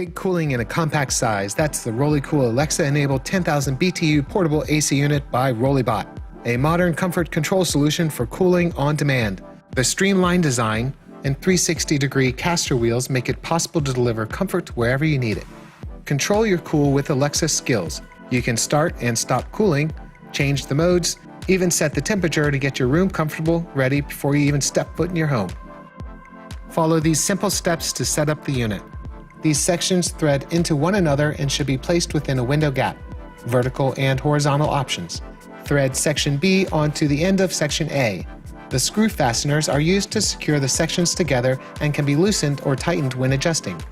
Big cooling in a compact size. That's the Rollycool Alexa-enabled 10,000 BTU portable AC unit by Rollibot, a modern comfort control solution for cooling on demand. The streamlined design and 360-degree caster wheels make it possible to deliver comfort wherever you need it. Control your cool with Alexa skills. You can start and stop cooling, change the modes, even set the temperature to get your room comfortable, ready before you even step foot in your home. Follow these simple steps to set up the unit. These sections thread into one another and should be placed within a window gap. Vertical and horizontal options. Thread section B onto the end of section A. The screw fasteners are used to secure the sections together and can be loosened or tightened when adjusting.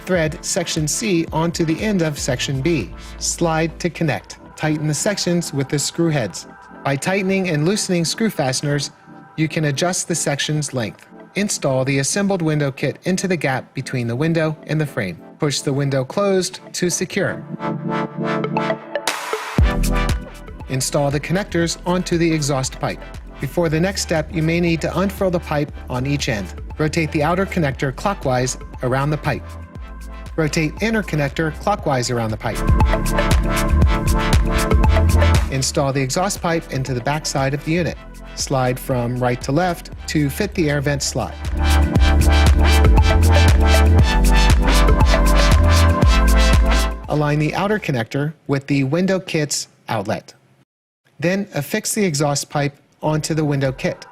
Thread section C onto the end of section B. Slide to connect. Tighten the sections with the screw heads. By tightening and loosening screw fasteners, you can adjust the section's length. Install the assembled window kit into the gap between the window and the frame. Push the window closed to secure. Install the connectors onto the exhaust pipe. Before the next step, you may need to unfurl the pipe on each end. Rotate the outer connector clockwise around the pipe. Rotate inner connector clockwise around the pipe. Install the exhaust pipe into the back side of the unit. Slide from right to left to fit the air vent slot. Align the outer connector with the window kit's outlet. Then affix the exhaust pipe onto the window kit.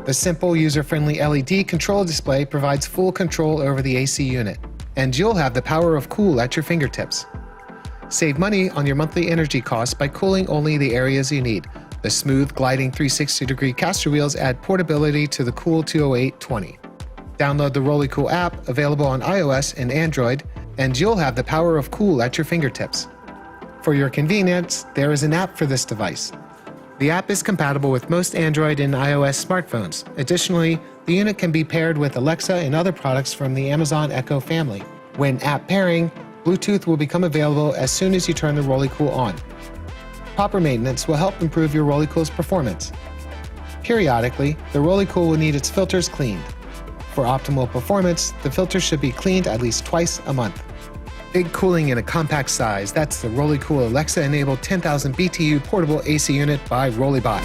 The simple, user-friendly LED control display provides full control over the AC unit, and you'll have the power of cool at your fingertips. Save money on your monthly energy costs by cooling only the areas you need. The smooth, gliding 360-degree caster wheels add portability to the Cool 208-20. Download the Rollycool app, available on iOS and Android, and you'll have the power of cool at your fingertips. For your convenience, there is an app for this device. The app is compatible with most Android and iOS smartphones. Additionally, the unit can be paired with Alexa and other products from the Amazon Echo family. When app pairing, Bluetooth will become available as soon as you turn the Rollycool on. Proper maintenance will help improve your Rollycool's performance. Periodically, the Rollycool will need its filters cleaned. For optimal performance, the filters should be cleaned at least twice a month. Big cooling in a compact size. That's the Rollycool Alexa-enabled 10,000 BTU portable AC unit by Rollibot.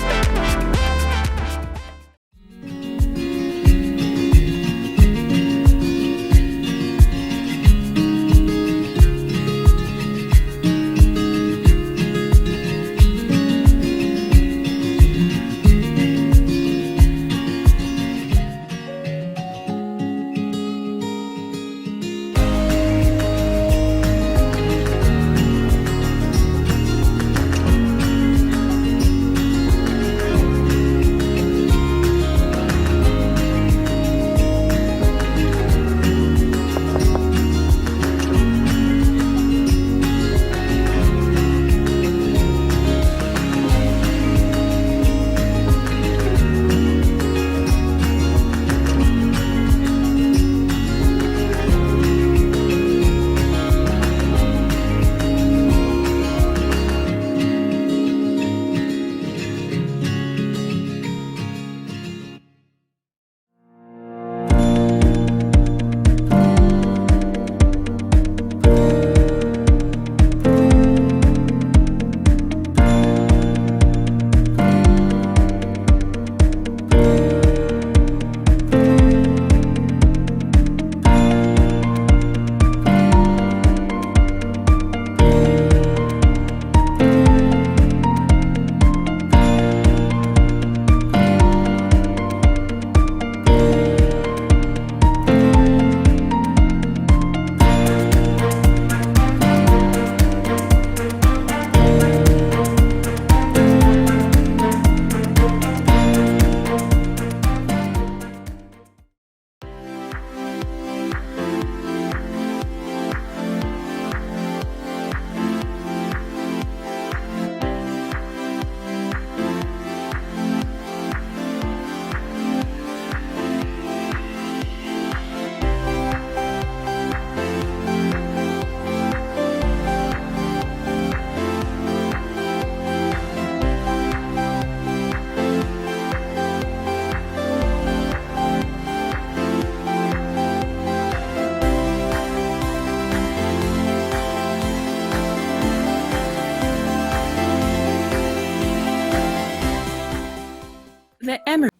The Emerson.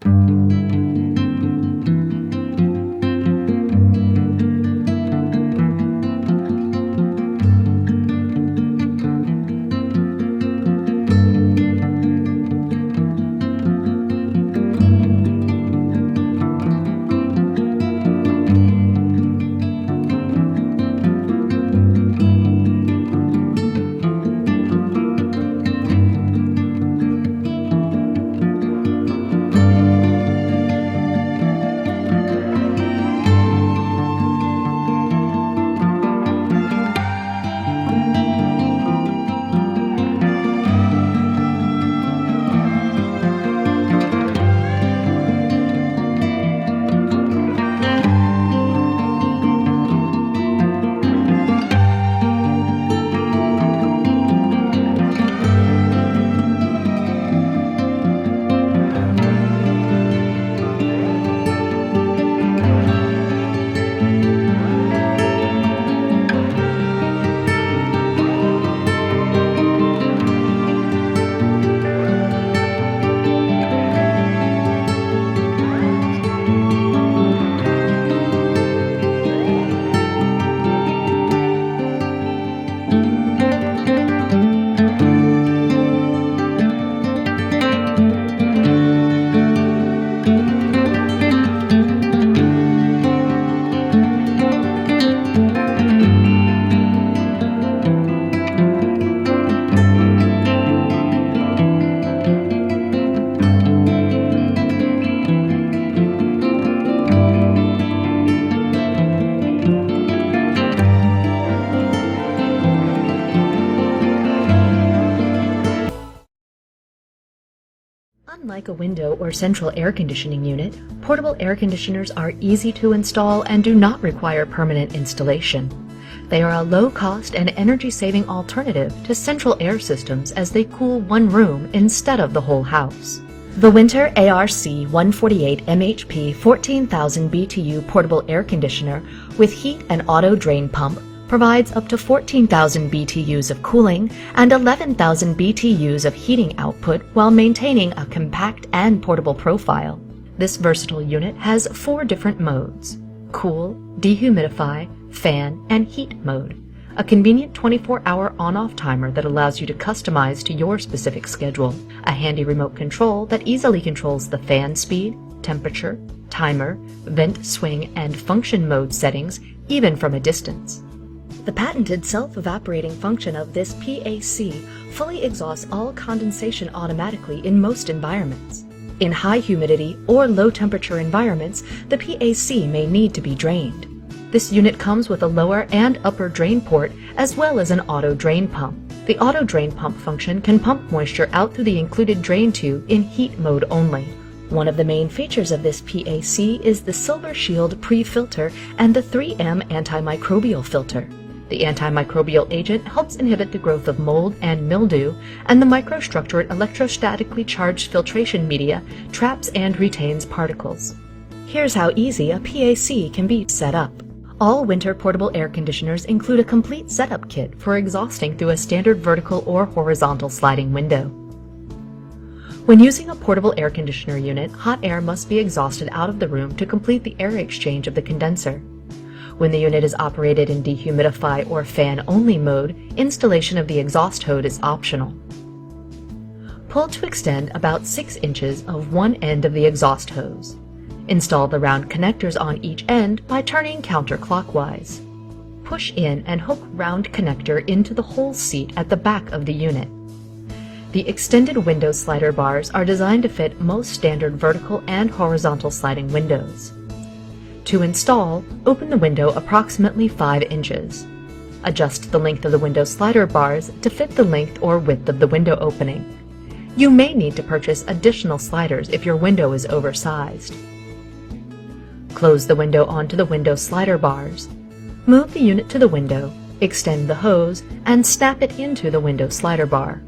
Unlike a window or central air conditioning unit, portable air conditioners are easy to install and do not require permanent installation. They are a low-cost and energy-saving alternative to central air systems as they cool one room instead of the whole house. The Whynter ARC 148 MHP 14,000 BTU portable air conditioner with heat and auto drain pump provides up to 14,000 BTUs of cooling and 11,000 BTUs of heating output while maintaining a compact and portable profile. This versatile unit has 4 different modes: cool, dehumidify, fan, and heat mode. A convenient 24-hour on-off timer that allows you to customize to your specific schedule. A handy remote control that easily controls the fan speed, temperature, timer, vent swing, and function mode settings even from a distance. The patented self-evaporating function of this PAC fully exhausts all condensation automatically in most environments. In high humidity or low temperature environments, the PAC may need to be drained. This unit comes with a lower and upper drain port as well as an auto drain pump. The auto drain pump function can pump moisture out through the included drain tube in heat mode only. One of the main features of this PAC is the Silver Shield pre-filter and the 3M antimicrobial filter. The antimicrobial agent helps inhibit the growth of mold and mildew, and the microstructured electrostatically charged filtration media traps and retains particles. Here's how easy a PAC can be set up. All Whynter portable air conditioners include a complete setup kit for exhausting through a standard vertical or horizontal sliding window. When using a portable air conditioner unit, hot air must be exhausted out of the room to complete the air exchange of the condenser. When the unit is operated in dehumidify or fan-only mode, installation of the exhaust hose is optional. Pull to extend about 6 inches of one end of the exhaust hose. Install the round connectors on each end by turning counterclockwise. Push in and hook round connector into the hole seat at the back of the unit. The extended window slider bars are designed to fit most standard vertical and horizontal sliding windows. To install, open the window approximately 5 inches. Adjust the length of the window slider bars to fit the length or width of the window opening. You may need to purchase additional sliders if your window is oversized. Close the window onto the window slider bars. Move the unit to the window, extend the hose, and snap it into the window slider bar.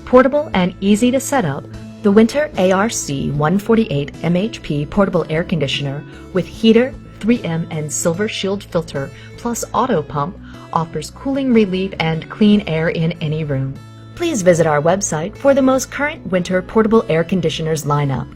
Portable and easy to set up, the Whynter ARC 148 MHP portable air conditioner with heater, 3M and Silver Shield filter plus auto pump offers cooling relief and clean air in any room. Please visit our website for the most current Whynter portable air conditioners lineup.